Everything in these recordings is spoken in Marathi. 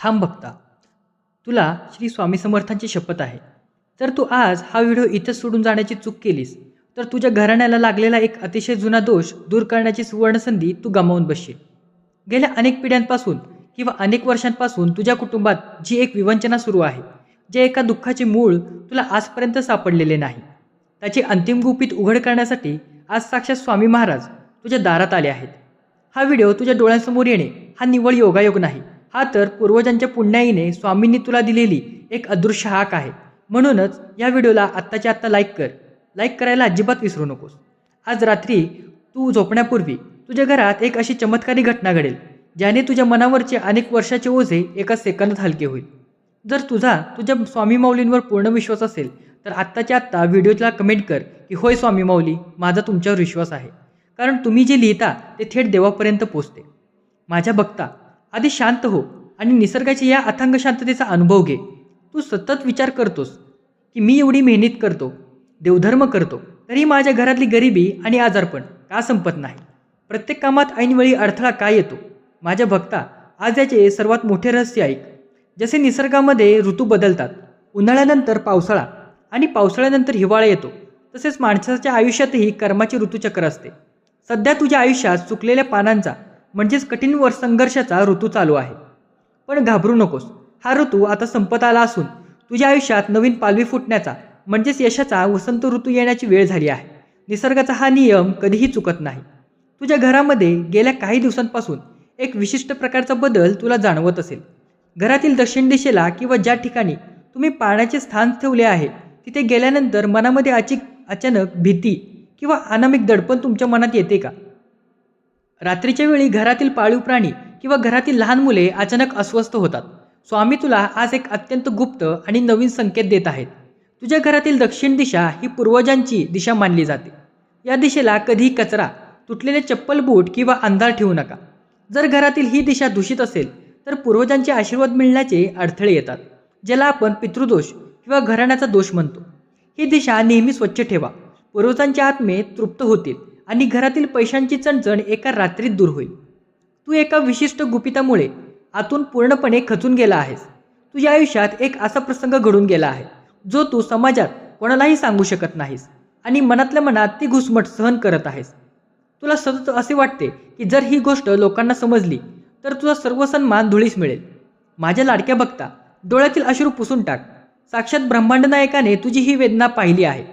थांब बघता, तुला श्री स्वामी समर्थांची शपथ आहे. जर तू आज हा व्हिडिओ इथंच सोडून जाण्याची चूक केलीस तर तुझ्या घराण्याला लागलेला एक अतिशय जुना दोष दूर करण्याची सुवर्णसंधी तू गमावून बसशील. गेल्या अनेक पिढ्यांपासून किंवा अनेक वर्षांपासून तुझ्या कुटुंबात जी एक विवंचना सुरू आहे, जे एका दुःखाचे मूळ तुला आजपर्यंत सापडलेले नाही, त्याची अंतिम गुपित उघड करण्यासाठी आज साक्षात स्वामी महाराज तुझ्या दारात आले आहेत. हा व्हिडिओ तुझ्या डोळ्यांसमोर येणे हा निव्वळ योगायोग नाही, हा तर पूर्वजांच्या पुण्याईने स्वामींनी तुला दिलेली एक अदृश्य हाक आहे. म्हणूनच या व्हिडिओला आत्ताच्या आत्ता लाईक कर. लाईक करायला अजिबात विसरू नकोस. आज रात्री तू झोपण्यापूर्वी तुझ्या घरात एक अशी चमत्कारी घटना घडेल ज्याने तुझ्या मनावरचे अनेक वर्षाचे ओझे एका सेकंदात हलके होईल. जर तुझ्या स्वामी माऊलींवर पूर्ण विश्वास असेल तर आत्ताच्या आत्ता व्हिडिओला कमेंट कर की होय स्वामी माऊली, माझा तुमच्यावर विश्वास आहे. कारण तुम्ही जे लिहिता ते थेट देवापर्यंत पोचते. माझ्या भक्ता, आधी शांत हो आणि निसर्गाच्या या अथांग शांततेचा अनुभव घे. तू सतत विचार करतोस की मी एवढी मेहनत करतो, देवधर्म करतो, तरी माझ्या घरातली गरिबी आणि आजारपण का संपत नाही? प्रत्येक कामात ऐनवेळी अडथळा का येतो? माझ्या भक्ता, आज याचे सर्वात मोठे रहस्य ऐक. जसे निसर्गामध्ये ऋतू बदलतात, उन्हाळ्यानंतर पावसाळा आणि पावसाळ्यानंतर हिवाळा येतो, तसेच माणसाच्या आयुष्यातही कर्माचे ऋतूचक्र असते. सध्या तुझ्या आयुष्यात सुकलेल्या पानांचा म्हणजेच कठीण संघर्षाचा ऋतू चालू आहे. पण घाबरू नकोस, हा ऋतू आता संपत आला असून तुझ्या आयुष्यात नवीन पालवी फुटण्याचा म्हणजेच यशाचा वसंत ऋतू येण्याची वेळ झाली आहे. निसर्गाचा हा नियम कधीही चुकत नाही. तुझ्या घरामध्ये गेल्या काही दिवसांपासून एक विशिष्ट प्रकारचा बदल तुला जाणवत असेल. घरातील दक्षिण दिशेला किंवा ज्या ठिकाणी तुम्ही पाण्याचे स्थान ठेवले आहे तिथे गेल्यानंतर मनामध्ये अचानक भीती किंवा अनामिक दडपण तुमच्या मनात येते का? रात्रीच्या वेळी घरातील पाळीव प्राणी किंवा घरातील लहान मुले अचानक अस्वस्थ होतात. स्वामी तुला आज एक अत्यंत गुप्त आणि नवीन संकेत देत आहेत. तुझ्या घरातील दक्षिण दिशा ही पूर्वजांची दिशा मानली जाते. या दिशेला कधीही कचरा, तुटलेले चप्पल बूट किंवा अंधार ठेवू नका. जर घरातील ही दिशा दूषित असेल तर पूर्वजांचे आशीर्वाद मिळण्याचे अडथळे येतात, ज्याला आपण पितृदोष किंवा घराण्याचा दोष म्हणतो. ही दिशा नेहमी स्वच्छ ठेवा. पूर्वजांच्या आत्मे तृप्त होतील आणि घरातील पैशांची चणचण एका रात्रीत दूर होईल. तू एका विशिष्ट गुपितामुळे आतून पूर्णपणे खचून गेला आहेस. तुझ्या आयुष्यात एक असा प्रसंग घडून गेला आहे जो तू समाजात कोणालाही सांगू शकत नाहीस आणि मनातल्या मनात ती घुसमट सहन करत आहेस. तुला सतत असे वाटते की जर ही गोष्ट लोकांना समजली तर तुझा सर्व सन्मान धुळीस मिळेल. माझ्या लाडक्या भक्ता, डोळ्यातील अश्रू पुसून टाक. साक्षात ब्रह्मांड नायकाने तुझी ही वेदना पाहिली आहे.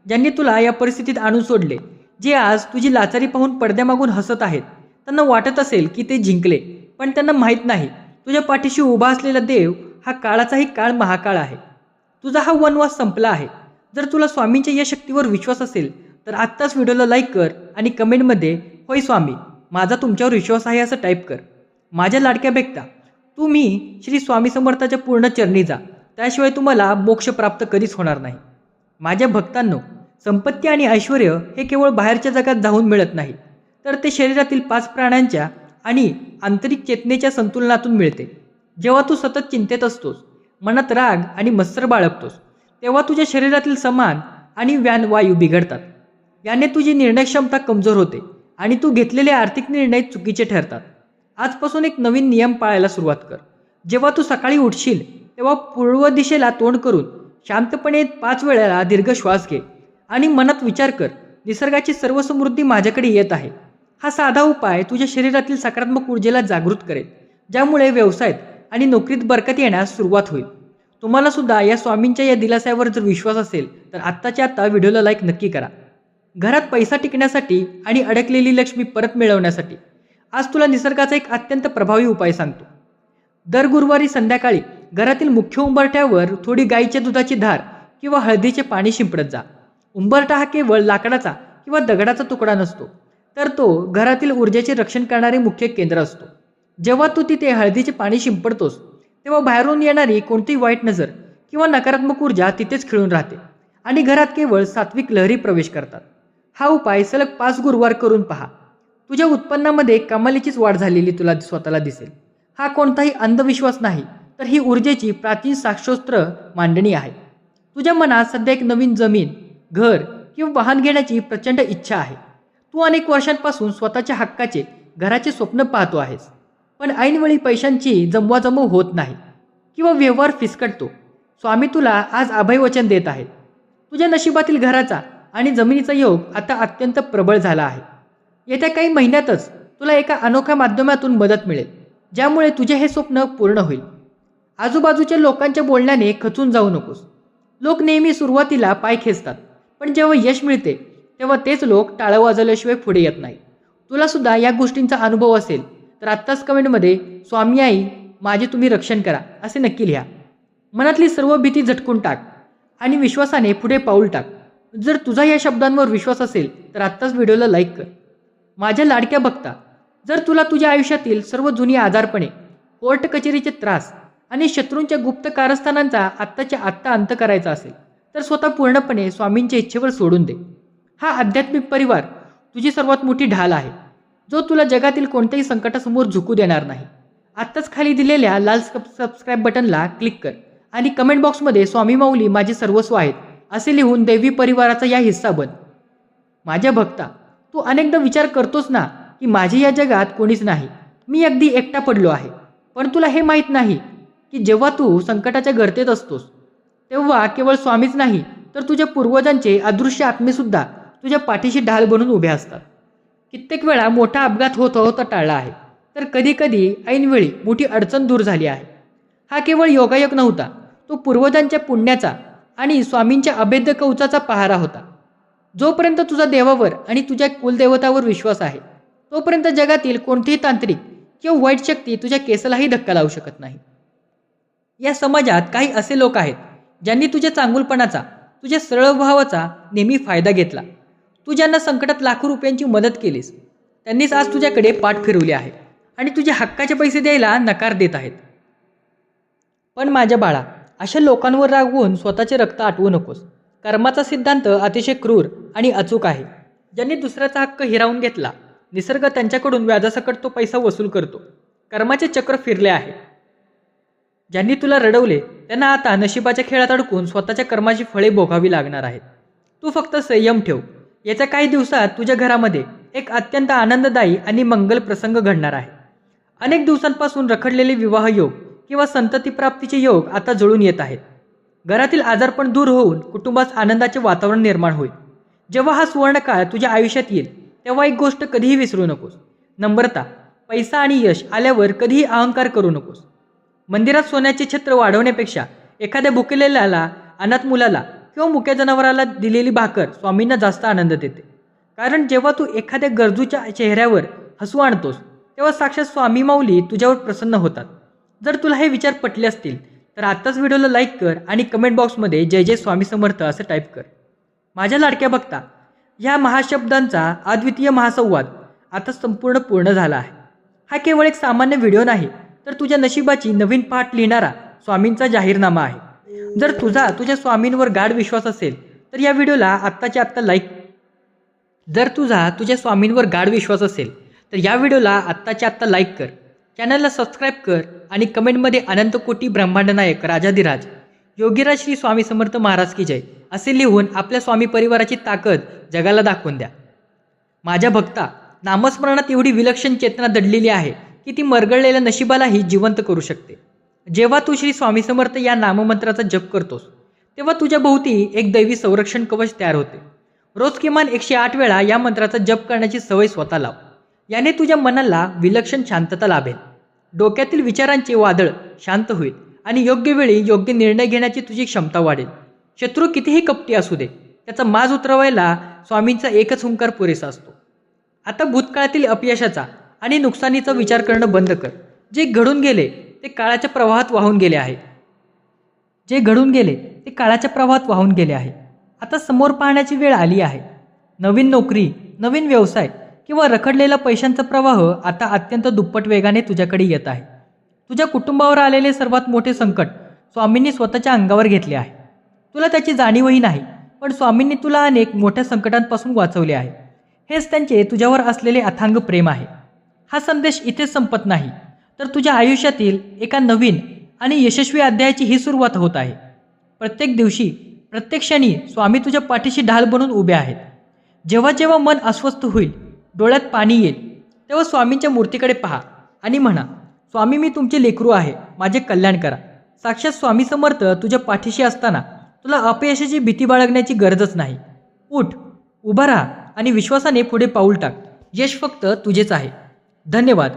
ज्यांनी तुला या परिस्थितीत आणून सोडले, जे आज तुझी लाचारी पाहून पडद्यामागून हसत आहेत, त्यांना वाटत असेल की ते जिंकले, पण त्यांना माहीत नाही तुझ्या पाठीशी उभा असलेला देव हा काळाचाही काळ महाकाळ आहे. तुझा हा वनवास संपला आहे. जर तुला स्वामींच्या या शक्तीवर विश्वास असेल तर आत्ताच व्हिडिओला लाईक कर आणि कमेंटमध्ये होय स्वामी, माझा तुमच्यावर विश्वास आहे असं टाईप कर. माझ्या लाडक्या भक्ता, तुम्ही श्री स्वामी समर्थाच्या पूर्ण चरणी जा, त्याशिवाय तुम्हाला मोक्ष प्राप्त कधीच होणार नाही. माझ्या भक्तांनो, संपत्ती आणि ऐश्वर हे केवळ बाहेरच्या जगात जाऊन मिळत नाही, तर ते शरीरातील 5 प्राण्यांच्या आणि आंतरिक चेतनेच्या संतुलनातून मिळते. जेव्हा तू सतत चिंतेत असतोस, मनात राग आणि मत्सर बाळगतोस, तेव्हा तुझ्या शरीरातील समान आणि वायू बिघडतात. याने तुझी निर्णय क्षमता कमजोर होते आणि तू घेतलेले आर्थिक निर्णय चुकीचे ठरतात. आजपासून एक नवीन नियम पाळायला सुरुवात कर. जेव्हा तू सकाळी उठशील तेव्हा पूर्व दिशेला तोंड करून शांतपणे 5 वेळेला दीर्घ श्वास घे आणि मनात विचार कर, निसर्गाची सर्व समृद्धी माझ्याकडे येत आहे. हा साधा उपाय तुझ्या शरीरातील सकारात्मक ऊर्जेला जागृत करेल, ज्यामुळे व्यवसायात आणि नोकरीत बरकत येण्यास सुरुवात होईल. तुम्हाला सुद्धा या स्वामींच्या या दिलासावर जर विश्वास असेल तर आत्ताच्या आत्ता व्हिडिओला लाईक नक्की करा. घरात पैसा टिकण्यासाठी आणि अडकलेली लक्ष्मी परत मिळवण्यासाठी आज तुला निसर्गाचा एक अत्यंत प्रभावी उपाय सांगतो. दर गुरुवारी संध्याकाळी घरातील मुख्य उंबरठ्यावर थोडी गाईच्या दुधाची धार किंवा हळदीचे पाणी शिंपडत जा. उंबरठा हा केवळ लाकडाचा किंवा दगडाचा तुकडा नसतो, तर तो घरातील ऊर्जेचे रक्षण करणारे मुख्य केंद्र असतो. जेव्हा तू तिथे हळदीचे पाणी शिंपडतोस तेव्हा बाहेरून येणारी कोणतीही वाईट नजर किंवा नकारात्मक ऊर्जा तिथेच खिळून राहते आणि घरात केवळ सात्विक लहरी प्रवेश करतात. हा उपाय सलग 5 गुरुवार करून पहा. तुझ्या उत्पन्नामध्ये कमालीचीच वाढ झालेली तुला स्वतःला दिसेल. हा कोणताही अंधविश्वास नाही, तर ही ऊर्जेची प्राचीन शास्त्रोक्त मांडणी आहे. तुझ्या मनात सध्या एक नवीन जमीन, घर किंवा वाहन घेण्याची प्रचंड इच्छा आहे. तू अनेक वर्षांपासून स्वतःच्या हक्काचे घराचे स्वप्न पाहतो आहेस. पण ऐनवेळी पैशांची जमवाजमव होत नाही किंवा व्यवहार फिसकटतो, स्वामी तुला आज अभयवचन देत आहेत. तुझ्या नशिबातील घराचा आणि जमिनीचा योग आता अत्यंत प्रबळ झाला आहे. येत्या काही महिन्यातच तुला एका अनोख्या माध्यमातून मदत मिळेल, ज्यामुळे तुझे हे स्वप्न पूर्ण होईल. आजूबाजूच्या लोकांच्या बोलण्याने खचून जाऊ नकोस. लोक नेहमी सुरुवातीला पाय खेचतात, पण जेव्हा यश मिळते तेव्हा तेच लोक टाळं वाजवल्याशिवाय पुढे येत नाही. तुला सुद्धा या गोष्टींचा अनुभव असेल तर आत्ताच कमेंटमध्ये स्वामी आई माझे तुम्ही रक्षण करा असे नक्की लिहा. मनातली सर्व भीती झटकून टाक आणि विश्वासाने पुढे पाऊल टाक. जर तुझा या शब्दांवर विश्वास असेल तर आत्ताच व्हिडिओला लाईक कर. माझ्या लाडक्या भक्ता, जर तुला तुझ्या आयुष्यातील सर्व जुनी आजारपणे, कोर्ट कचेरीचे त्रास आणि शत्रूंच्या गुप्त कारस्थानांचा आत्ताच्या आत्ता अंत करायचा असेल तर स्वतः पूर्णपणे स्वामींच्या इच्छेवर सोडून दे. हा आध्यात्मिक परिवार तुझी सर्वात मोठी ढाल आहे, जो तुला जगातील कोणत्याही संकटासमोर झुकू देणार नाही. आत्ताच खाली दिलेल्या लाल सबस्क्राईब बटनला क्लिक कर आणि कमेंट बॉक्समध्ये स्वामी माऊली माझे सर्वस्व आहेत असे लिहून दैवी परिवाराचा या हिस्सा बन. माझ्या भक्ता, तू अनेकदा विचार करतोस ना की माझे या जगात कोणीच नाही, मी अगदी एकटा पडलो आहे. पण तुला हे माहीत नाही की जेव्हा तू संकटाच्या गर्तेत असतोस तेव्हा केवळ स्वामीच नाही तर तुझ्या पूर्वजांचे अदृश्य आत्मेसुद्धा तुझ्या पाठीशी ढाल बनून उभे असतात. कित्येक वेळा मोठा अपघात होत होता टाळला आहे, तर कधी कधी ऐनवेळी मोठी अडचण दूर झाली आहे. हा केवळ योगायोग नव्हता, तो पूर्वजांच्या पुण्याचा आणि स्वामींच्या अभेद्य कवचाचा पहारा होता. जोपर्यंत तुझा देवावर आणि तुझ्या कुलदेवतावर विश्वास आहे तोपर्यंत जगातील कोणतीही तांत्रिक किंवा वाईट शक्ती तुझ्या केसालाही धक्का लावू शकत नाही. या समाजात काही असे लोक आहेत ज्यांनी तुझ्या चांगुलपणाचा, तुझ्या सरळ भावाचा नेहमी फायदा घेतला. तू ज्यांना संकटात लाखो रुपयांची मदत केलीस त्यांनीच आज तुझ्याकडे पाठ फिरवली आहे आणि तुझ्या हक्काचे पैसे द्यायला नकार देत आहेत. पण माझ्या बाळा, अशा लोकांवर रागवून स्वतःचे रक्त आटवू नकोस. कर्माचा सिद्धांत अतिशय क्रूर आणि अचूक आहे. ज्यांनी दुसऱ्याचा हक्क हिरावून घेतला, निसर्ग त्यांच्याकडून व्याजासकट तो पैसा वसूल करतो. कर्माचे चक्र फिरले आहे. ज्यांनी तुला रडवले त्यांना आता नशिबाच्या खेळात अडकून स्वतःच्या कर्माची फळे भोगावी लागणार आहेत. तू फक्त संयम ठेव. येत्या काही दिवसात तुझ्या घरामध्ये एक अत्यंत आनंददायी आणि मंगल प्रसंग घडणार आहे. अनेक दिवसांपासून रखडलेले विवाह योग किंवा संतती प्राप्तीचे योग आता जुळून येत आहेत. घरातील आजारपण दूर होऊन कुटुंबात आनंदाचे वातावरण निर्माण होईल. जेव्हा हा सुवर्णकाळ तुझ्या आयुष्यात येईल तेव्हा एक गोष्ट कधीही विसरू नकोस, नम्रता. पैसा आणि यश आल्यावर कधीही अहंकार करू नकोस. मंदिरात सोन्याचे छत्र वाढवण्यापेक्षा एखाद्या भुकेलेल्याला, अनाथ मुलाला किंवा मुक्या जनावराला दिलेली भाकर स्वामींना जास्त आनंद देते. कारण जेव्हा तू एखाद्या गरजूच्या चेहऱ्यावर हसू आणतोस तेव्हा साक्षात स्वामी माऊली तुझ्यावर प्रसन्न होतात. जर तुला हे विचार पटले असतील तर आत्ताच व्हिडिओला लाईक कर आणि कमेंट बॉक्समध्ये जय जय स्वामी समर्थ असं टाईप कर. माझ्या लाडक्या भक्ता, ह्या महाशब्दांचा अद्वितीय महासंवाद आता संपूर्ण पूर्ण झाला आहे. हा केवळ एक सामान्य व्हिडिओ नाही तर तुझ्या नशिबाची नवीन पाठ लिहिणारा स्वामींचा जाहीरनामा आहे. जर तुझ्या स्वामींवर गाढ विश्वास असेल तर या व्हिडिओला आत्ताच्या आत्ता लाईक. तुझ्या स्वामींवर गाढ विश्वास असेल तर या व्हिडिओला आत्ताच्या आत्ता लाईक कर, चॅनलला सबस्क्राईब कर आणि कमेंटमध्ये अनंत कोटी ब्रह्मांड नायक राजाधिराज योगीराज श्री स्वामी समर्थ महाराज की जय असे लिहून आपल्या स्वामी परिवाराची ताकद जगाला दाखवून द्या. माझ्या भक्ता, नामस्मरणात एवढी विलक्षण चेतना दडलेली आहे की ती मरगळलेल्या नशिबालाही जिवंत करू शकते. जेव्हा तू श्री स्वामी समर्थ या नाममंत्राचा जप करतोस तेव्हा तुझ्या भोवती एक दैवी संरक्षण कवच तयार होते. रोज किमान 108 वेळा या मंत्राचा जप करण्याची सवय स्वतः लाव. याने तुझ्या मनाला विलक्षण शांतता लाभेल, डोक्यातील विचारांचे वादळ शांत होईल आणि योग्य वेळी योग्य निर्णय घेण्याची तुझी क्षमता वाढेल. शत्रू कितीही कपटी असू दे, त्याचा माज उतरवायला स्वामींचा एकच हुंकार पुरेसा असतो. आता भूतकाळातील अपयशाचा आणि नुकसानीचा विचार करणं बंद कर. जे घडून गेले ते काळाच्या प्रवाहात वाहून गेले आहे. आता समोर पाहण्याची वेळ आली आहे. नवीन नोकरी, नवीन व्यवसाय किंवा रखडलेला पैशांचा प्रवाह आता अत्यंत दुप्पट वेगाने तुझ्याकडे येत आहे. तुझ्या कुटुंबावर आलेले सर्वात मोठे संकट स्वामींनी स्वतःच्या अंगावर घेतले आहे. तुला त्याची जाणीवही नाही, पण स्वामींनी तुला अनेक मोठ्या संकटांपासून वाचवले आहे. हेच त्यांचे तुझ्यावर असलेले अथांग प्रेम आहे. हा संदेश इथेच संपत नाही, तर तुझ्या आयुष्यातील एका नवीन आणि यशस्वी अध्यायाची ही सुरुवात होत आहे. प्रत्येक दिवशी, प्रत्येक क्षणी स्वामी तुझ्या पाठीशी ढाल बनून उभे आहेत. जेव्हा मन अस्वस्थ होईल, डोळ्यात पाणी येईल, तेव्हा स्वामींच्या मूर्तीकडे पहा आणि म्हणा, स्वामी मी तुमचे लेकरू आहे, माझे कल्याण करा. साक्षात स्वामी समर्थ तुझ्या पाठीशी असताना तुला अपयशाची भीती बाळगण्याची गरजच नाही. उठ, उभा राहा आणि विश्वासाने पुढे पाऊल टाक. यश फक्त तुझेच आहे. धन्यवाद.